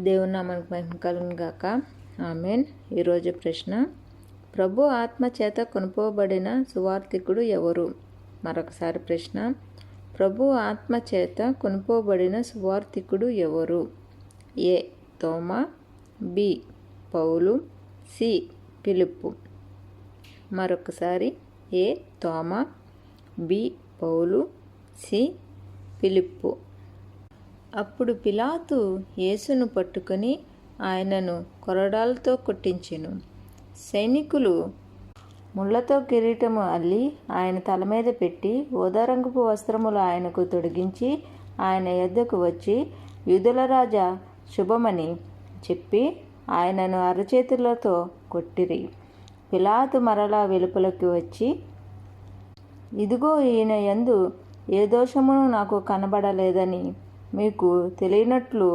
దేవుని నామానికి మహిమ కలుగును గాక. ఆమేన్. ఈరోజు ప్రశ్న, ప్రభు ఆత్మ చేత కొనుపోబడిన సువార్థికుడు ఎవరు? మరొకసారి ప్రశ్న, ప్రభు ఆత్మ చేత కొనుపోబడిన సువార్థికుడు ఎవరు? ఏ తోమా, బి పౌలు, సి ఫిలిప్పు. మరొకసారి ఏ తోమా, బి పౌలు, సి ఫిలిప్పు. అప్పుడు పిలాతు యేసును పట్టుకొని ఆయనను కొరడాలతో కొట్టించెను. సైనికులు ముళ్ళతో కిరీటము అల్లి ఆయన తల మీద పెట్టి ఊదారంగుపు వస్త్రములు ఆయనకు తొడిగించి ఆయన యొద్దకు వచ్చి, యూదుల రాజా శుభమని చెప్పి ఆయనను అరచేతులతో కొట్టిరి. పిలాతు మరలా వెలుపలికి వచ్చి, ఇదిగో ఈయన యందు ఏ దోషమును నాకు కనబడలేదని మీకు తెలియనట్లు